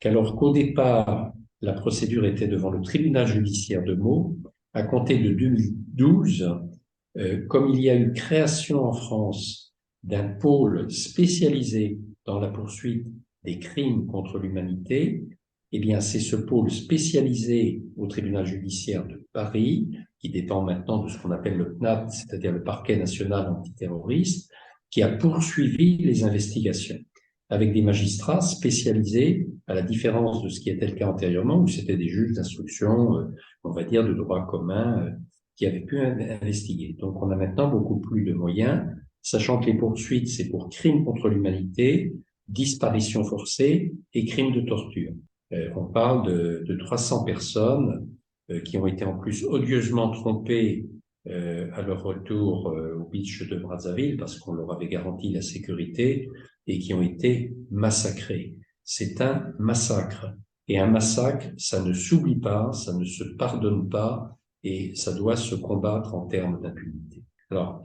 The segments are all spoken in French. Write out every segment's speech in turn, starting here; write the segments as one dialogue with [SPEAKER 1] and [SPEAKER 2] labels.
[SPEAKER 1] qu'alors qu'au départ, la procédure était devant le tribunal judiciaire de Meaux, à compter de 2012, comme il y a eu création en France d'un pôle spécialisé dans la poursuite des crimes contre l'humanité, eh bien, c'est ce pôle spécialisé au tribunal judiciaire de Paris, qui dépend maintenant de ce qu'on appelle le PNAT, c'est-à-dire le parquet national antiterroriste, qui a poursuivi les investigations avec des magistrats spécialisés, à la différence de ce qui était le cas antérieurement, où c'était des juges d'instruction, on va dire, de droit commun, qui avaient pu investiguer. Donc, on a maintenant beaucoup plus de moyens, sachant que les poursuites, c'est pour crimes contre l'humanité, disparition forcée et crimes de torture. On parle de 300 personnes qui ont été en plus odieusement trompées à leur retour au beach de Brazzaville parce qu'on leur avait garanti la sécurité et qui ont été massacrées. C'est un massacre. Et un massacre, ça ne s'oublie pas, ça ne se pardonne pas et ça doit se combattre en termes d'impunité. Alors,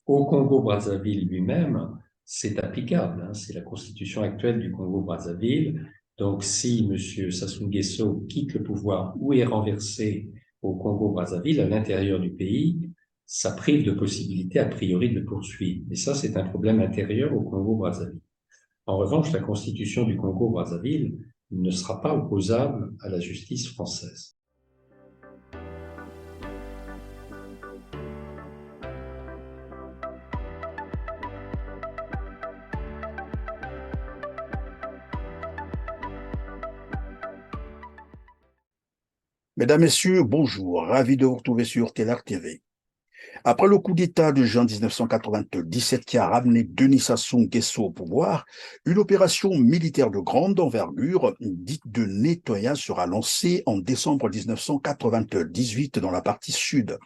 [SPEAKER 1] au Congo-Brazzaville lui-même, c'est applicable, hein, c'est la constitution actuelle du Congo-Brazzaville. Donc, si M. Sassou Nguesso quitte le pouvoir ou est renversé au Congo-Brazzaville, à l'intérieur du pays, ça prive de possibilité a priori de le poursuivre. Et ça, c'est un problème intérieur au Congo-Brazzaville. En revanche, la constitution du Congo-Brazzaville ne sera pas opposable à la justice française.
[SPEAKER 2] Mesdames, Messieurs, bonjour. Ravi de vous retrouver sur Telar TV. Après le coup d'État de juin 1997 qui a ramené Denis Sassou Nguesso au pouvoir, une opération militaire de grande envergure, dite de nettoyage, sera lancée en décembre 1998 dans la partie sud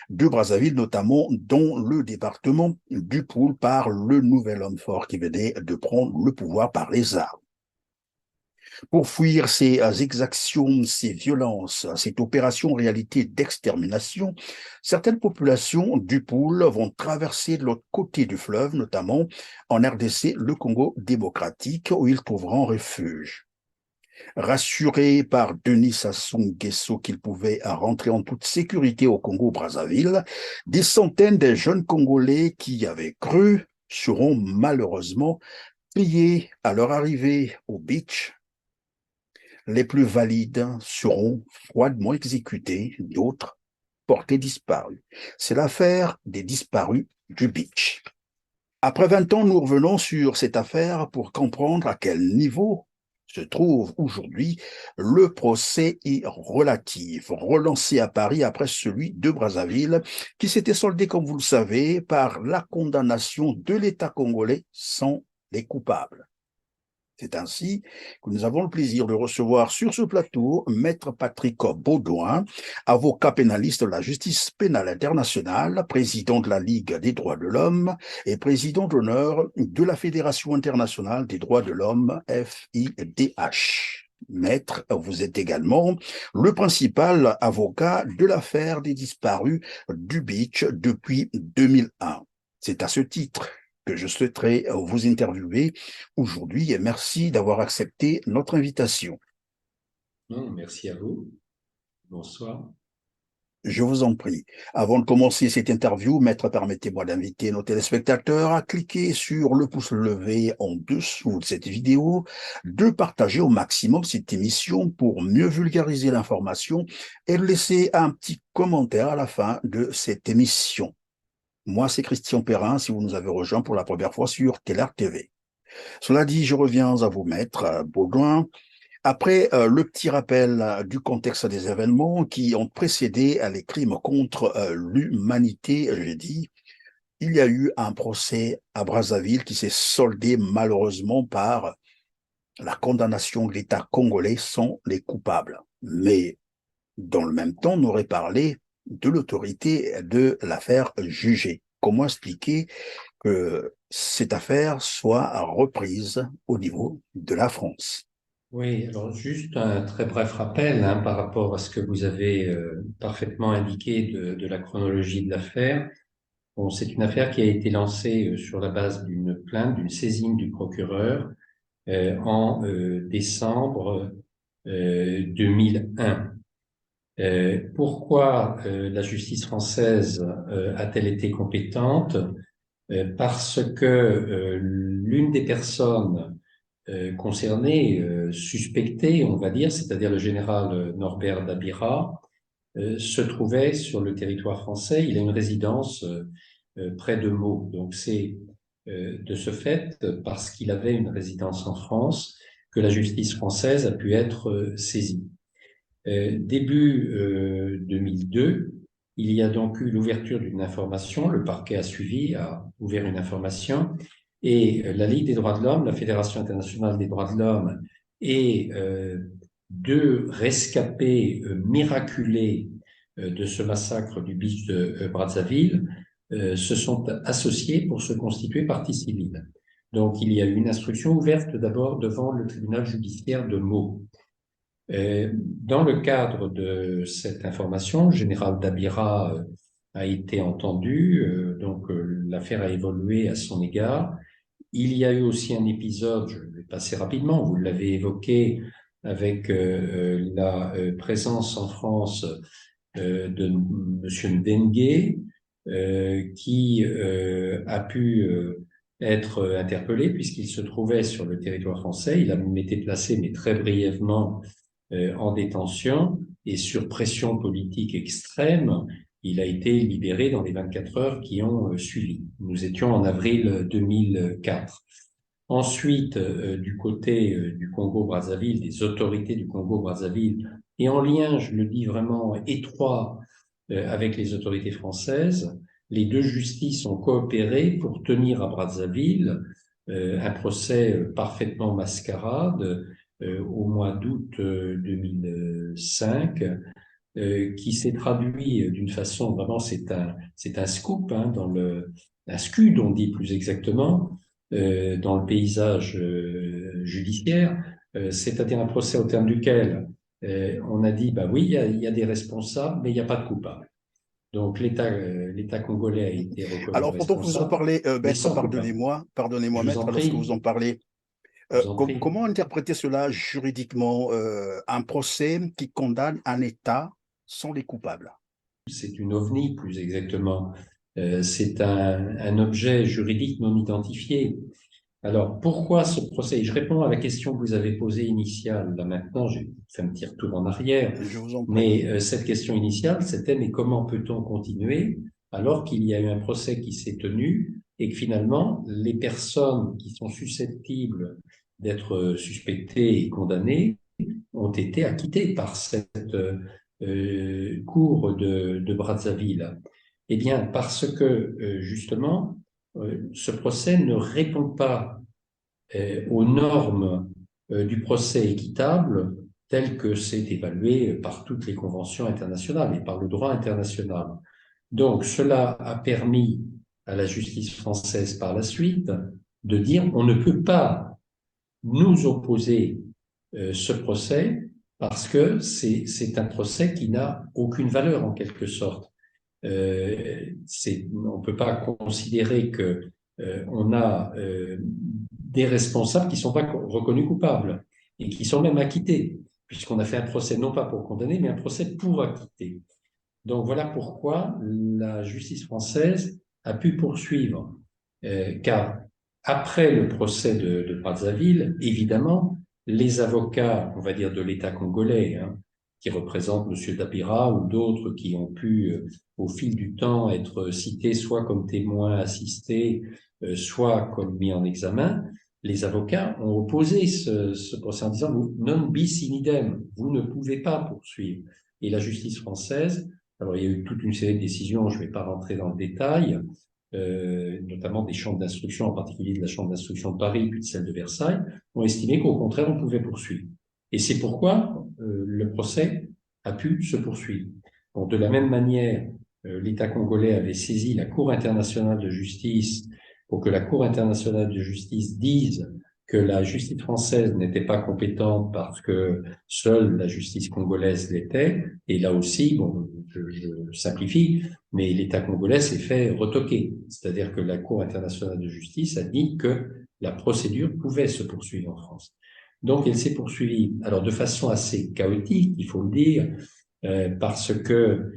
[SPEAKER 2] de Brazzaville, notamment dans le département du Poul par le nouvel homme fort qui venait de prendre le pouvoir par les armes. Pour fuir ces exactions, ces violences, cette opération en réalité d'extermination, certaines populations du pôle vont traverser de l'autre côté du fleuve, notamment en RDC, le Congo démocratique, où ils trouveront refuge. Rassurés par Denis Sassou Nguesso qu'il pouvait rentrer en toute sécurité au Congo-Brazzaville, des centaines de jeunes Congolais qui y avaient cru seront malheureusement pillés à leur arrivée au beach. Les plus valides seront froidement exécutés, d'autres portés disparus. C'est l'affaire des disparus du beach. Après 20 ans, nous revenons sur cette affaire pour comprendre à quel niveau se trouve aujourd'hui le procès relatif, relancé à Paris après celui de Brazzaville, qui s'était soldé, comme vous le savez, par la condamnation de l'État congolais sans les coupables. C'est ainsi que nous avons le plaisir de recevoir sur ce plateau Maître Patrick Baudouin, avocat pénaliste de la justice pénale internationale, président de la Ligue des droits de l'homme et président d'honneur de la Fédération internationale des droits de l'homme, FIDH. Maître, vous êtes également le principal avocat de l'affaire des disparus du Beach depuis 2001. C'est à ce titre que je souhaiterais vous interviewer aujourd'hui et merci d'avoir accepté notre invitation.
[SPEAKER 1] Non, merci à vous. Bonsoir.
[SPEAKER 2] Je vous en prie. Avant de commencer cette interview, Maître, permettez-moi d'inviter nos téléspectateurs à cliquer sur le pouce levé en dessous de cette vidéo, de partager au maximum cette émission pour mieux vulgariser l'information et de laisser un petit commentaire à la fin de cette émission. Moi, c'est Christian Perrin, si vous nous avez rejoint pour la première fois sur Telar TV. Cela dit, je reviens à vous, Maître Baudouin. Après le petit rappel du contexte des événements qui ont précédé les crimes contre l'humanité, j'ai dit, il y a eu un procès à Brazzaville qui s'est soldé malheureusement par la condamnation de l'État congolais sans les coupables. Mais dans le même temps, on aurait parlé de l'autorité de l'affaire jugée. Comment expliquer que cette affaire soit reprise au niveau de la France?
[SPEAKER 1] Oui, alors juste un très bref rappel hein, par rapport à ce que vous avez parfaitement indiqué de la chronologie de l'affaire. Bon, c'est une affaire qui a été lancée sur la base d'une plainte, d'une saisine du procureur en décembre 2001. Pourquoi la justice française a-t-elle été compétente? Parce que l'une des personnes concernées, suspectées, on va dire, c'est-à-dire le général Norbert Dabira, se trouvait sur le territoire français. Il a une résidence près de Meaux. Donc c'est de ce fait, parce qu'il avait une résidence en France, que la justice française a pu être saisie. Début 2002, il y a donc eu l'ouverture d'une information, le parquet a ouvert une information, et la Ligue des droits de l'homme, la Fédération internationale des droits de l'homme et deux rescapés miraculés de ce massacre du bus de Brazzaville se sont associés pour se constituer partie civile. Donc il y a eu une instruction ouverte d'abord devant le tribunal judiciaire de Meaux. Dans le cadre de cette information, le général Dabira a été entendu, donc l'affaire a évolué à son égard. Il y a eu aussi un épisode, je vais passer rapidement, vous l'avez évoqué, avec la présence en France de M. Ndengue, qui a pu être interpellé puisqu'il se trouvait sur le territoire français. Il a même été placé, mais très brièvement, en détention, et sur pression politique extrême, il a été libéré dans les 24 heures qui ont suivi. Nous étions en avril 2004. Ensuite, du côté du Congo-Brazzaville, des autorités du Congo-Brazzaville, et en lien, je le dis vraiment étroit, avec les autorités françaises, les deux justices ont coopéré pour tenir à Brazzaville un procès parfaitement mascarade au mois d'août 2005, qui s'est traduit d'une façon vraiment, c'est un scoop, hein, un scud, on dit plus exactement, dans le paysage judiciaire, c'est-à-dire un procès au terme duquel on a dit, bah oui, il y a des responsables, mais il n'y a pas de coupables. Donc l'État congolais a été reconnu
[SPEAKER 2] Alors, pendant que vous en
[SPEAKER 1] responsable,
[SPEAKER 2] parlez,
[SPEAKER 1] mais
[SPEAKER 2] maître,
[SPEAKER 1] sans coupable.
[SPEAKER 2] pardonnez-moi,
[SPEAKER 1] Je vous en
[SPEAKER 2] maître, lorsque vous
[SPEAKER 1] prie,
[SPEAKER 2] en parlez,
[SPEAKER 1] je vous en prie.
[SPEAKER 2] comment interpréter cela juridiquement, un procès qui condamne un État sans les coupables?
[SPEAKER 1] C'est une ovni, plus exactement. C'est un objet juridique non identifié. Alors, pourquoi ce procès? Je réponds à la question que vous avez posée initiale. Là maintenant, j'ai fait un petit retour en arrière.
[SPEAKER 2] Je vous en prie.
[SPEAKER 1] Mais cette question initiale, c'était mais comment peut-on continuer alors qu'il y a eu un procès qui s'est tenu et que finalement, les personnes qui sont susceptibles d'être suspectées et condamnées ont été acquittées par cette cour de Brazzaville? Eh bien, parce que justement, ce procès ne répond pas aux normes du procès équitable tel que c'est évalué par toutes les conventions internationales et par le droit international. Donc, cela a permis à la justice française par la suite de dire on ne peut pas nous opposer ce procès parce que c'est un procès qui n'a aucune valeur en quelque sorte. On ne peut pas considérer que on a des responsables qui ne sont pas reconnus coupables et qui sont même acquittés, puisqu'on a fait un procès non pas pour condamner, mais un procès pour acquitter. Donc voilà pourquoi la justice française a pu poursuivre, car après le procès de Brazzaville, évidemment, les avocats, on va dire de l'État congolais, hein, qui représentent M. Dabira ou d'autres qui ont pu, au fil du temps, être cités soit comme témoins assistés, soit comme mis en examen, les avocats ont opposé ce procès en disant non bis in idem, vous ne pouvez pas poursuivre. Et la justice française, alors il y a eu toute une série de décisions, je ne vais pas rentrer dans le détail, notamment des chambres d'instruction, en particulier de la chambre d'instruction de Paris puis de celle de Versailles, ont estimé qu'au contraire on pouvait poursuivre. Et c'est pourquoi le procès a pu se poursuivre. Bon, de la même manière, l'État congolais avait saisi la Cour internationale de justice pour que la Cour internationale de justice dise que la justice française n'était pas compétente parce que seule la justice congolaise l'était. Et là aussi, bon, je simplifie, mais l'État congolais s'est fait retoquer. C'est-à-dire que la Cour internationale de justice a dit que la procédure pouvait se poursuivre en France. Donc, elle s'est poursuivie, alors de façon assez chaotique, il faut le dire, parce que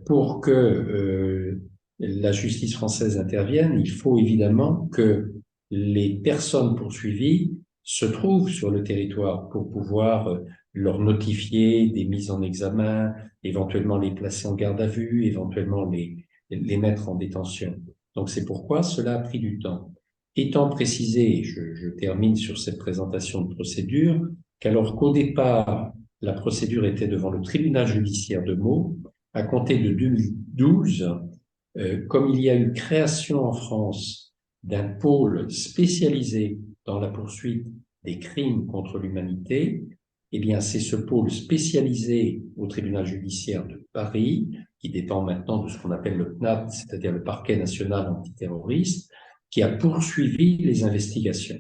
[SPEAKER 1] pour que la justice française intervienne, il faut évidemment que les personnes poursuivies se trouvent sur le territoire pour pouvoir leur notifier des mises en examen, éventuellement les placer en garde à vue, éventuellement les mettre en détention. Donc c'est pourquoi cela a pris du temps. Étant précisé, je termine sur cette présentation de procédure, qu'alors qu'au départ, la procédure était devant le tribunal judiciaire de Meaux, à compter de 2012, comme il y a eu création en France d'un pôle spécialisé dans la poursuite des crimes contre l'humanité, eh bien, c'est ce pôle spécialisé au tribunal judiciaire de Paris, qui dépend maintenant de ce qu'on appelle le PNAT, c'est-à-dire le parquet national antiterroriste, qui a poursuivi les investigations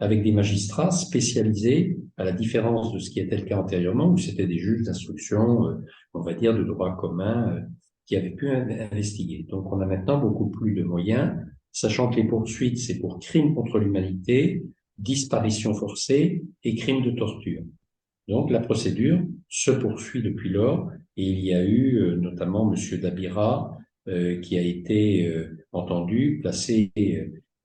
[SPEAKER 1] avec des magistrats spécialisés, à la différence de ce qui était le cas antérieurement, où c'était des juges d'instruction, on va dire, de droit commun, qui avaient pu investiguer. Donc, on a maintenant beaucoup plus de moyens, sachant que les poursuites, c'est pour crimes contre l'humanité, disparition forcée et crimes de torture. Donc, la procédure se poursuit depuis lors, et il y a eu notamment Monsieur Dabira, qui a été entendu, placé,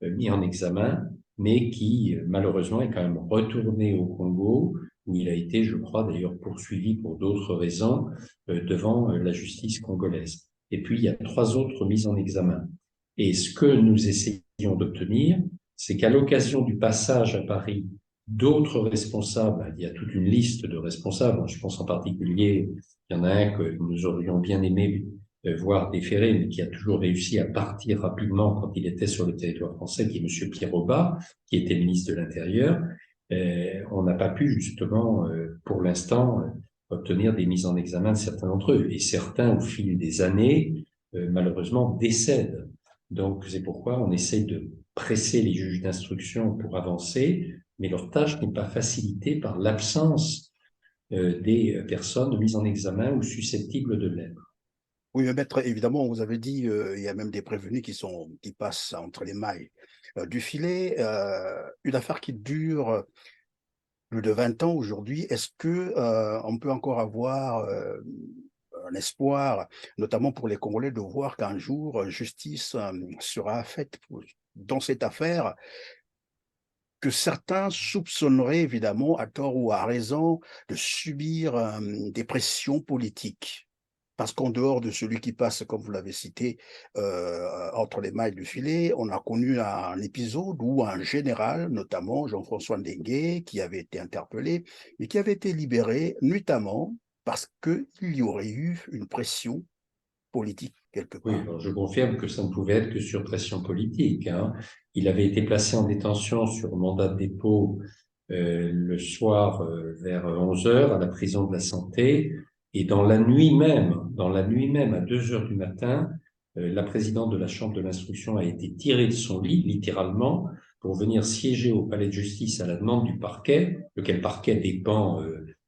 [SPEAKER 1] mis en examen, mais qui malheureusement est quand même retourné au Congo, où il a été, je crois d'ailleurs, poursuivi pour d'autres raisons devant la justice congolaise. Et puis, il y a 3 autres mises en examen. Et ce que nous essayons d'obtenir, c'est qu'à l'occasion du passage à Paris d'autres responsables, il y a toute une liste de responsables, je pense en particulier, il y en a un que nous aurions bien aimé voir déféré, mais qui a toujours réussi à partir rapidement quand il était sur le territoire français, qui est Monsieur Pierre Aubat, qui était ministre de l'Intérieur. On n'a pas pu justement, pour l'instant, obtenir des mises en examen de certains d'entre eux. Et certains, au fil des années, malheureusement, décèdent. Donc, c'est pourquoi on essaye de presser les juges d'instruction pour avancer, mais leur tâche n'est pas facilitée par l'absence des personnes mises en examen ou susceptibles de l'être.
[SPEAKER 2] Oui, mais maître, évidemment, vous avez dit, il y a même des prévenus qui passent entre les mailles du filet. Une affaire qui dure plus de 20 ans aujourd'hui, est-ce que on peut encore avoir un espoir, notamment pour les Congolais, de voir qu'un jour justice sera faite dans cette affaire que certains soupçonneraient évidemment, à tort ou à raison, de subir des pressions politiques? Parce qu'en dehors de celui qui passe, comme vous l'avez cité, entre les mailles du filet, on a connu un épisode où un général, notamment Jean-François Ndengue, qui avait été interpellé et qui avait été libéré, notamment parce qu'il y aurait eu une pression politique quelque
[SPEAKER 1] Oui,
[SPEAKER 2] part.
[SPEAKER 1] alors je confirme que ça ne pouvait être que sur pression politique, hein. Il avait été placé en détention sur mandat de dépôt le soir vers 11 heures à la prison de la Santé. Et dans la nuit même, à 2 heures du matin, la présidente de la Chambre de l'instruction a été tirée de son lit, littéralement, pour venir siéger au palais de justice à la demande du parquet, lequel parquet dépend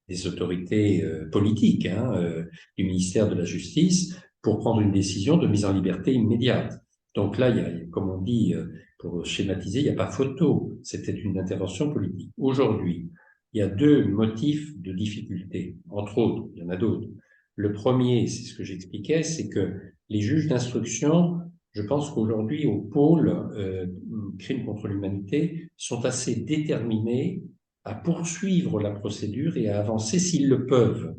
[SPEAKER 1] des autorités politiques, hein, du ministère de la Justice, pour prendre une décision de mise en liberté immédiate. Donc là, il y a, comme on dit, pour schématiser, il n'y a pas photo. C'était une intervention politique. Aujourd'hui, il y a 2 motifs de difficulté, entre autres, il y en a d'autres. Le premier, c'est ce que j'expliquais, c'est que les juges d'instruction, je pense qu'aujourd'hui, au pôle crimes contre l'humanité, sont assez déterminés à poursuivre la procédure et à avancer s'ils le peuvent.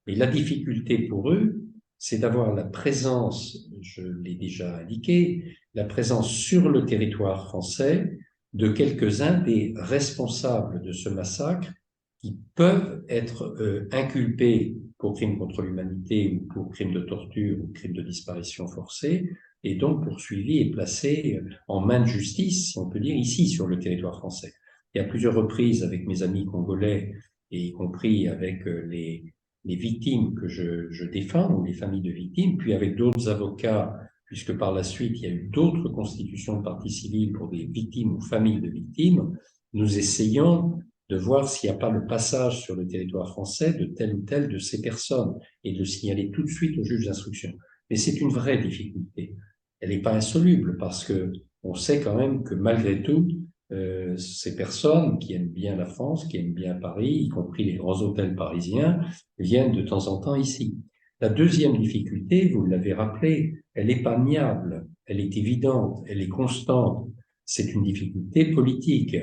[SPEAKER 1] Et la difficulté pour eux, c'est d'avoir la présence, je l'ai déjà indiqué, la présence sur le territoire français de quelques-uns des responsables de ce massacre qui peuvent être inculpés pour crimes contre l'humanité ou pour crimes de torture ou crimes de disparition forcée, et donc poursuivis et placés en main de justice, si on peut dire, ici sur le territoire français. Et à plusieurs reprises, avec mes amis congolais, et y compris avec les victimes que je défends, ou les familles de victimes, puis avec d'autres avocats, puisque par la suite, il y a eu d'autres constitutions de partie civile pour des victimes ou familles de victimes, nous essayons de voir s'il n'y a pas le passage sur le territoire français de telle ou telle de ces personnes et de le signaler tout de suite au juge d'instruction. Mais c'est une vraie difficulté. Elle n'est pas insoluble parce que on sait quand même que malgré tout, ces personnes qui aiment bien la France, qui aiment bien Paris, y compris les grands hôtels parisiens, viennent de temps en temps ici. La deuxième difficulté, vous l'avez rappelé, elle n'est pas niable, elle est évidente, elle est constante. C'est une difficulté politique.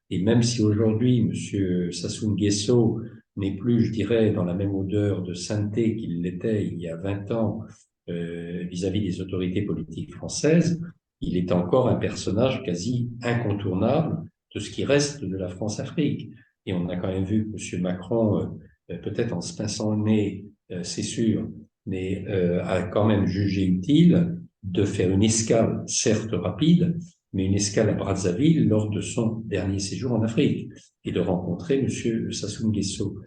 [SPEAKER 1] Et même si aujourd'hui, M. Sassou Nguesso n'est plus, je dirais, dans la même odeur de sainteté qu'il l'était il y a 20 ans vis-à-vis des autorités politiques françaises, il est encore un personnage quasi incontournable de ce qui reste de la France-Afrique. Et on a quand même vu que M. Macron, peut-être en se pinçant le nez, c'est sûr, mais a quand même jugé utile de faire une escale, certes rapide, mais une escale à Brazzaville lors de son dernier séjour en Afrique et de rencontrer M. Sassou Nguesso.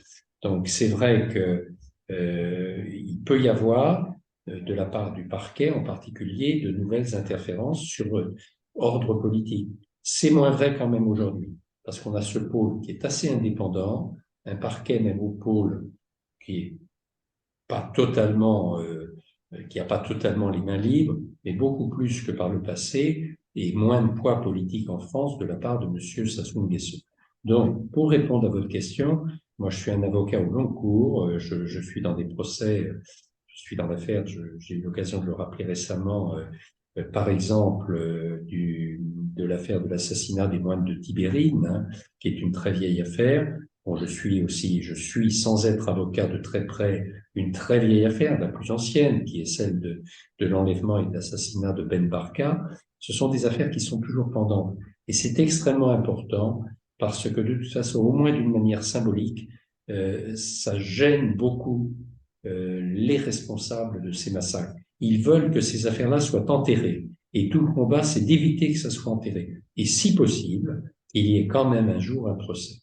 [SPEAKER 1] Donc c'est vrai que il peut y avoir de la part du parquet en particulier de nouvelles interférences sur ordre politique. C'est moins vrai quand même aujourd'hui parce qu'on a ce pôle qui est assez indépendant, un parquet même au pôle qui est pas totalement, qui a pas totalement les mains libres, mais beaucoup plus que par le passé et moins de poids politique en France de la part de M. Sassou Nguesso. Donc, pour répondre à votre question, moi je suis un avocat au long cours, je suis dans des procès, je suis dans l'affaire, j'ai eu l'occasion de le rappeler récemment, par exemple, de l'affaire de l'assassinat des moines de Tibérine, hein, qui est une très vieille affaire. Bon, je suis sans être avocat de très près, une très vieille affaire, la plus ancienne, qui est celle de l'enlèvement et de l'assassinat de Ben Barka. Ce sont des affaires qui sont toujours pendantes. Et c'est extrêmement important parce que de toute façon, au moins d'une manière symbolique, ça gêne beaucoup les responsables de ces massacres. Ils veulent que ces affaires-là soient enterrées. Et tout le combat, c'est d'éviter que ça soit enterré. Et si possible, il y ait quand même un jour un procès.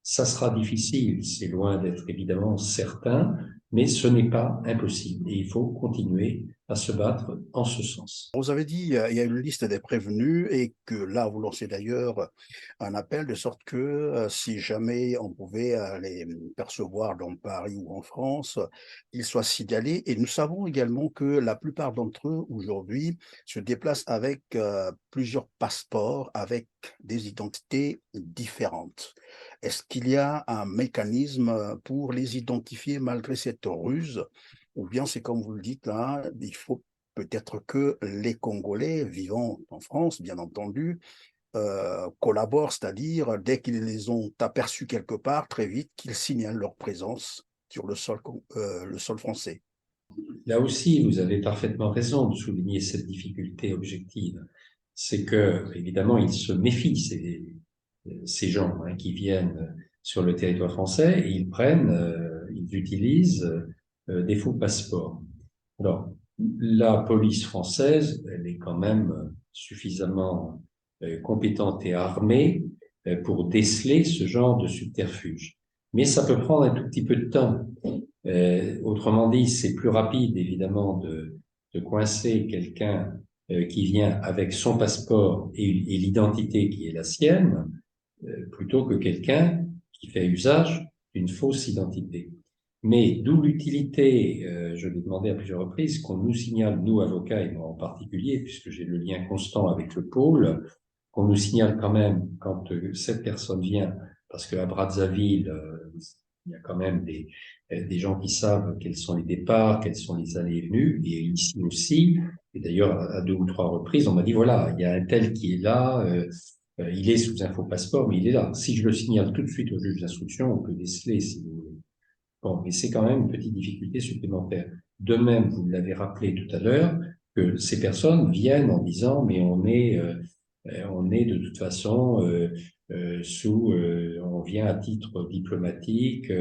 [SPEAKER 1] Ça sera difficile, c'est loin d'être évidemment certain, mais ce n'est pas impossible. Et il faut continuer à se battre en ce sens.
[SPEAKER 2] Vous avez dit, il y a une liste des prévenus et que là, vous lancez d'ailleurs un appel de sorte que si jamais on pouvait les percevoir dans Paris ou en France, ils soient signalés. Et nous savons également que la plupart d'entre eux aujourd'hui se déplacent avec plusieurs passeports, avec des identités différentes. Est-ce qu'il y a un mécanisme pour les identifier malgré cette ruse? Ou bien c'est comme vous le dites là, il faut peut-être que les Congolais vivant en France, bien entendu, collaborent, c'est-à-dire dès qu'ils les ont aperçus quelque part, très vite, qu'ils signalent leur présence sur le sol français.
[SPEAKER 1] Là aussi, vous avez parfaitement raison de souligner cette difficulté objective. C'est que, évidemment, ils se méfient, ces gens hein, qui viennent sur le territoire français, et ils utilisent des faux passeports. Alors, la police française, elle est quand même suffisamment compétente et armée pour déceler ce genre de subterfuge. Mais ça peut prendre un tout petit peu de temps. Autrement dit, c'est plus rapide, évidemment, de coincer quelqu'un qui vient avec son passeport et l'identité qui est la sienne, plutôt que quelqu'un qui fait usage d'une fausse identité. Mais d'où l'utilité, je l'ai demandé à plusieurs reprises, qu'on nous signale, nous avocats et moi en particulier, puisque j'ai le lien constant avec le pôle, qu'on nous signale quand même quand cette personne vient, parce qu'à Brazzaville, il y a quand même des gens qui savent quels sont les départs, quelles sont les allées et venues, et ici aussi, et d'ailleurs à 2 ou 3 reprises, on m'a dit voilà, il y a un tel qui est là, il est sous un faux passeport, mais il est là. Si je le signale tout de suite au juge d'instruction, on peut déceler si vous voulez. Bon, mais c'est quand même une petite difficulté supplémentaire. De même, vous l'avez rappelé tout à l'heure, que ces personnes viennent en disant mais on est de toute façon on vient à titre diplomatique,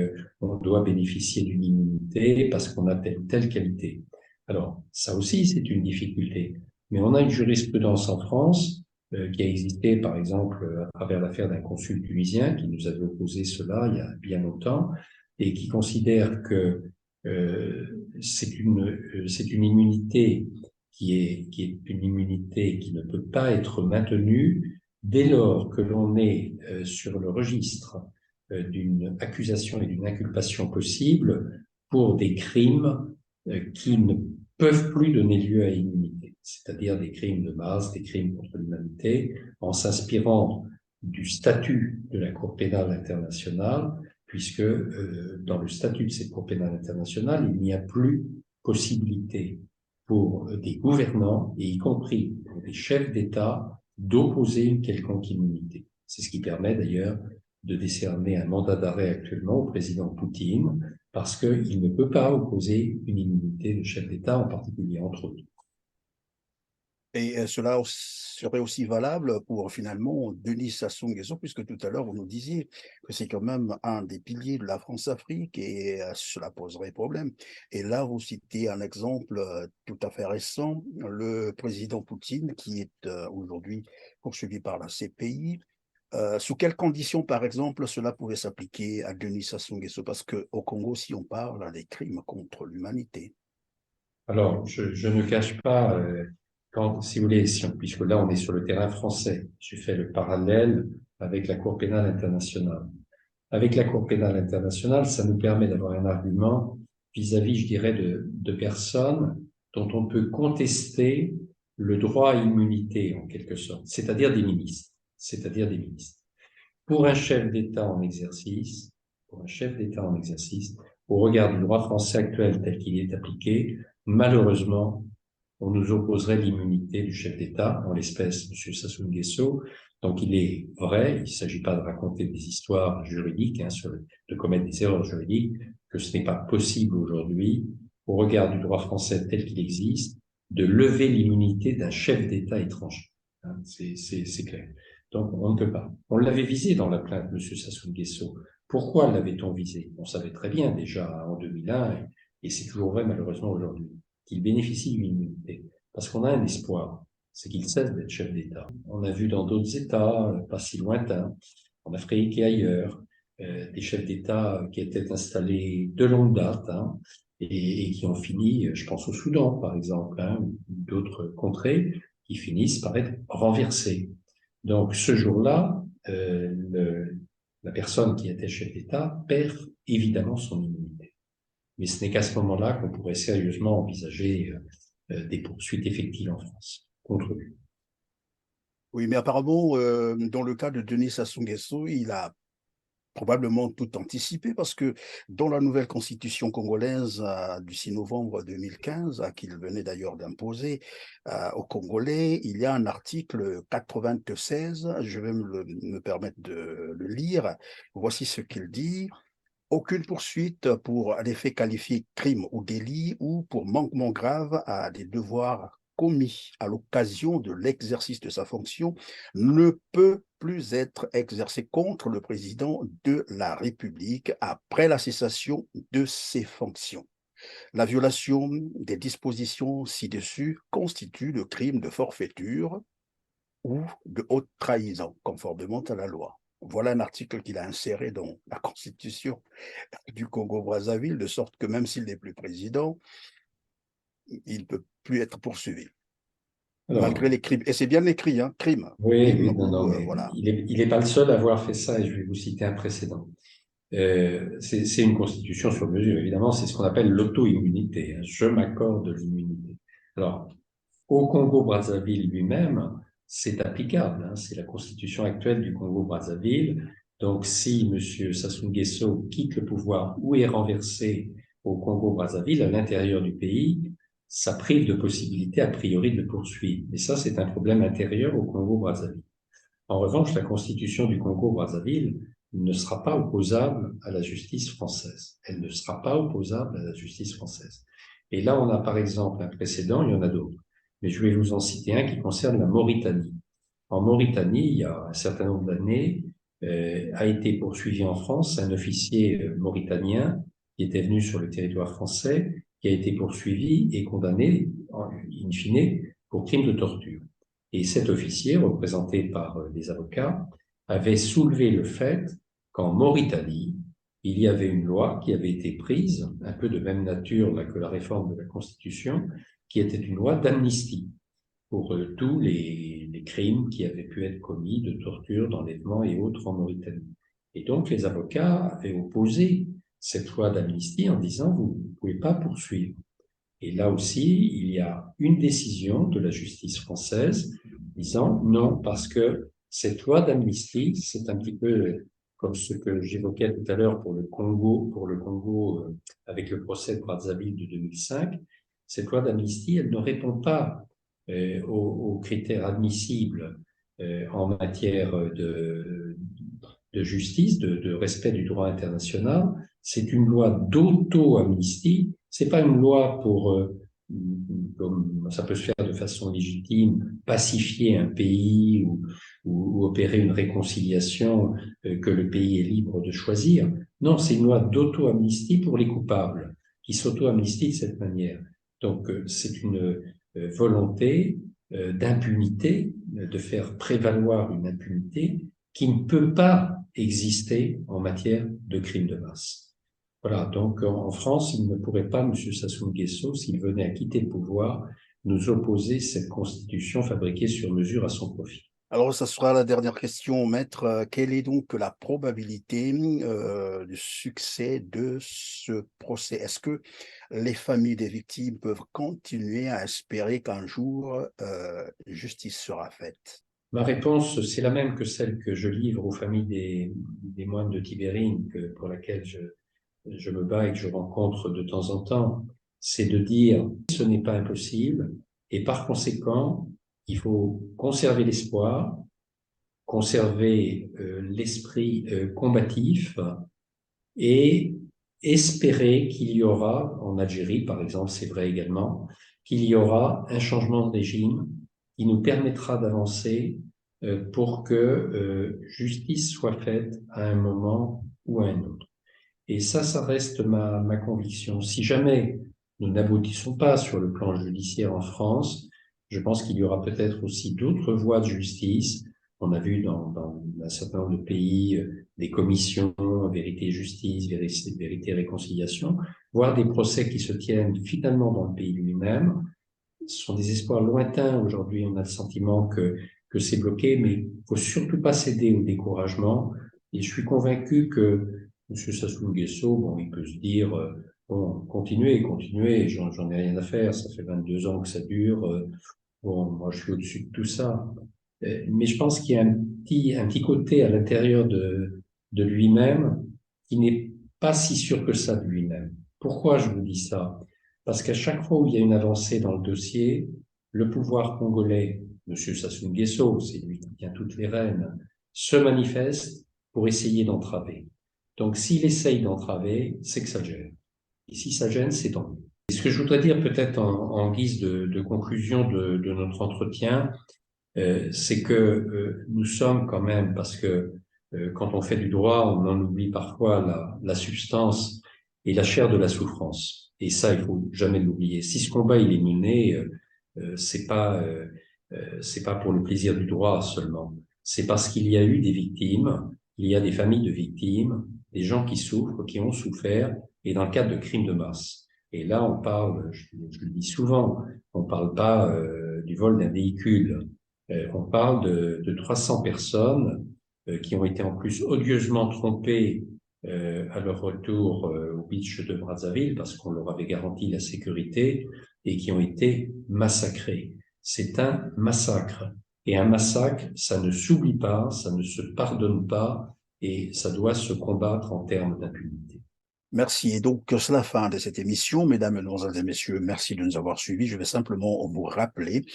[SPEAKER 1] on doit bénéficier d'une immunité parce qu'on a telle ou telle qualité. Alors, ça aussi, c'est une difficulté. Mais on a une jurisprudence en France qui a existé, par exemple, à travers l'affaire d'un consul tunisien qui nous avait opposé cela il y a bien longtemps et qui considère que c'est une immunité qui est une immunité qui ne peut pas être maintenue dès lors que l'on est sur le registre d'une accusation et d'une inculpation possible pour des crimes qui ne peuvent plus donner lieu à immunité, c'est-à-dire des crimes de masse, des crimes contre l'humanité, en s'inspirant du statut de la Cour pénale internationale, puisque dans le statut de cette Cour pénale internationale, il n'y a plus possibilité pour des gouvernants, et y compris pour des chefs d'État, d'opposer une quelconque immunité. C'est ce qui permet d'ailleurs de décerner un mandat d'arrêt actuellement au président Poutine, parce qu'il ne peut pas opposer une immunité de chef d'État, en particulier entre autres.
[SPEAKER 2] Et cela serait aussi valable pour finalement Denis Sassou Nguesso, puisque tout à l'heure vous nous disiez que c'est quand même un des piliers de la France-Afrique et cela poserait problème. Et là, vous citez un exemple tout à fait récent, le président Poutine qui est aujourd'hui poursuivi par la CPI. Sous quelles conditions, par exemple, cela pouvait s'appliquer à Denis Sassou Nguesso? Parce qu'au Congo, si on parle des crimes contre l'humanité.
[SPEAKER 1] Alors, je ne cache pas, si vous voulez, puisque là on est sur le terrain français, j'ai fait le parallèle avec la Cour pénale internationale. Avec la Cour pénale internationale, ça nous permet d'avoir un argument vis-à-vis, je dirais, de personnes dont on peut contester le droit à immunité, en quelque sorte, c'est-à-dire des ministres. C'est-à-dire des ministres. Pour un chef d'État en exercice, au regard du droit français actuel tel qu'il est appliqué, malheureusement, on nous opposerait l'immunité du chef d'État, en l'espèce M. Sassou Nguesso. Donc il est vrai, il ne s'agit pas de raconter des histoires juridiques, de commettre des erreurs juridiques, que ce n'est pas possible aujourd'hui, au regard du droit français tel qu'il existe, de lever l'immunité d'un chef d'État étranger. Hein, c'est clair. Donc on ne peut pas. On l'avait visé dans la plainte, M. Sassou Nguesso. Pourquoi l'avait-on visé? On savait très bien déjà en 2001, et c'est toujours vrai malheureusement aujourd'hui, qu'il bénéficie d'une immunité. Parce qu'on a un espoir, c'est qu'il cesse d'être chef d'État. On a vu dans d'autres États, pas si lointains, en Afrique et ailleurs, des chefs d'État qui étaient installés de longue date, hein, et qui ont fini, je pense au Soudan par exemple, hein, ou d'autres contrées, qui finissent par être renversés. Donc ce jour-là, la personne qui était chef d'État perd évidemment son immunité. Mais ce n'est qu'à ce moment-là qu'on pourrait sérieusement envisager des poursuites effectives en France contre lui.
[SPEAKER 2] Oui, mais apparemment, dans le cas de Denis Sassou Nguesso, il a probablement tout anticipé parce que dans la nouvelle constitution congolaise du 6 novembre 2015, qu'il venait d'ailleurs d'imposer aux Congolais, il y a un article 96, je vais me permettre de le lire. Voici ce qu'il dit. Aucune poursuite pour des faits qualifiés crime ou délit ou pour manquement grave à des devoirs commis à l'occasion de l'exercice de sa fonction ne peut plus être exercée contre le président de la République après la cessation de ses fonctions. La violation des dispositions ci-dessus constitue le crime de forfaiture ou de haute trahison, conformément à la loi. Voilà un article qu'il a inséré dans la Constitution du Congo-Brazzaville, de sorte que même s'il n'est plus président, il ne peut plus être poursuivi,
[SPEAKER 1] Alors,
[SPEAKER 2] malgré les crimes. Et c'est bien écrit, hein, crime.
[SPEAKER 1] oui,
[SPEAKER 2] Crime
[SPEAKER 1] non, non,
[SPEAKER 2] ou,
[SPEAKER 1] mais
[SPEAKER 2] voilà.
[SPEAKER 1] il est pas le seul à avoir fait ça, et je vais vous citer un précédent. C'est une constitution sur mesure, évidemment, c'est ce qu'on appelle l'auto-immunité. Hein. Je m'accorde l'immunité. Alors, au Congo-Brazzaville lui-même, c'est applicable. Hein, c'est la constitution actuelle du Congo-Brazzaville. Donc, si M. Sassou Nguesso quitte le pouvoir ou est renversé au Congo-Brazzaville, à l'intérieur du pays, ça prive de possibilité a priori de le poursuivre. Mais ça, c'est un problème intérieur au Congo-Brazzaville. En revanche, la constitution du Congo-Brazzaville ne sera pas opposable à la justice française. Elle ne sera pas opposable à la justice française. Et là, on a par exemple un précédent, il y en a d'autres. Mais je vais vous en citer un qui concerne la Mauritanie. En Mauritanie, il y a un certain nombre d'années, a été poursuivi en France un officier mauritanien qui était venu sur le territoire français, qui a été poursuivi et condamné, in fine, pour crime de torture. Et cet officier, représenté par des avocats, avait soulevé le fait qu'en Mauritanie, il y avait une loi qui avait été prise, un peu de même nature là, que la réforme de la Constitution, qui était une loi d'amnistie pour tous les crimes qui avaient pu être commis de torture, d'enlèvement et autres en Mauritanie. Et donc les avocats avaient opposé cette loi d'amnistie en disant vous ne pouvez pas poursuivre. Et là aussi, il y a une décision de la justice française disant non, parce que cette loi d'amnistie, c'est un petit peu comme ce que j'évoquais tout à l'heure pour le Congo avec le procès de Brazzaville de 2005. Cette loi d'amnistie, elle ne répond pas aux critères admissibles en matière de justice, de respect du droit international. C'est une loi d'auto-amnistie. C'est pas une loi pour, comme ça peut se faire de façon légitime, pacifier un pays ou opérer une réconciliation que le pays est libre de choisir. Non, c'est une loi d'auto-amnistie pour les coupables qui s'auto-amnistient de cette manière. Donc, c'est une volonté d'impunité, de faire prévaloir une impunité qui ne peut pas exister en matière de crimes de masse. Voilà, donc en France, il ne pourrait pas, M. Sassou Nguesso, s'il venait à quitter le pouvoir, nous opposer cette constitution fabriquée sur mesure à son profit.
[SPEAKER 2] Alors, ça sera la dernière question, maître. Quelle est donc la probabilité du succès de ce procès? Est-ce que les familles des victimes peuvent continuer à espérer qu'un jour justice sera faite?
[SPEAKER 1] Ma réponse, c'est la même que celle que je livre aux familles des moines de Tibérine, pour laquelle je me bats et que je rencontre de temps en temps. C'est de dire ce n'est pas impossible et par conséquent, il faut conserver l'espoir, conserver l'esprit combatif et espérer qu'il y aura, en Algérie par exemple, c'est vrai également, qu'il y aura un changement de régime qui nous permettra d'avancer pour que justice soit faite à un moment ou à un autre. Et ça reste ma conviction. Si jamais nous n'aboutissons pas sur le plan judiciaire en France, je pense qu'il y aura peut-être aussi d'autres voies de justice. On a vu dans un certain nombre de pays des commissions vérité et justice, vérité et réconciliation, voire des procès qui se tiennent finalement dans le pays lui-même. Ce sont des espoirs lointains. Aujourd'hui, on a le sentiment que c'est bloqué, mais il faut surtout pas céder au découragement. Et je suis convaincu que M. Sassou Nguesso, bon, il peut se dire, bon, continuez, j'en ai rien à faire, ça fait 22 ans que ça dure, bon, moi je suis au-dessus de tout ça. Mais je pense qu'il y a un petit côté à l'intérieur de lui-même qui n'est pas si sûr que ça de lui-même. Pourquoi je vous dis ça? Parce qu'à chaque fois où il y a une avancée dans le dossier, le pouvoir congolais, M. Sassou Nguesso, c'est lui qui tient toutes les rênes, se manifeste pour essayer d'entraver. Donc s'il essaye d'entraver, c'est que ça gêne. Et si ça gêne, c'est tant mieux. Et ce que je voudrais dire peut-être en guise de conclusion de notre entretien, c'est que nous sommes quand même, parce que quand on fait du droit, on en oublie parfois la substance et la chair de la souffrance. Et ça, il faut jamais l'oublier. Si ce combat il est mené, c'est pas pour le plaisir du droit seulement. C'est parce qu'il y a eu des victimes, il y a des familles de victimes, des gens qui souffrent, qui ont souffert, et dans le cadre de crimes de masse. Et là, on parle, je le dis souvent, on parle pas du vol d'un véhicule. On parle de 300 personnes qui ont été en plus odieusement trompées à leur retour au beach de Brazzaville parce qu'on leur avait garanti la sécurité et qui ont été massacrées. C'est un massacre. Et un massacre, ça ne s'oublie pas, ça ne se pardonne pas et ça doit se combattre en termes d'impunité.
[SPEAKER 2] Merci. Et donc, c'est la fin de cette émission. Mesdames, Mesdemoiselles et Messieurs, merci de nous avoir suivis. Je vais simplement vous rappeler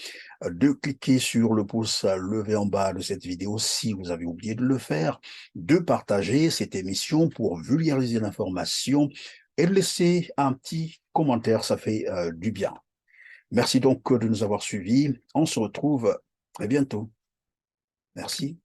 [SPEAKER 2] de cliquer sur le pouce levé en bas de cette vidéo si vous avez oublié de le faire, de partager cette émission pour vulgariser l'information et de laisser un petit commentaire, ça fait du bien. Merci donc de nous avoir suivis. On se retrouve très bientôt. Merci.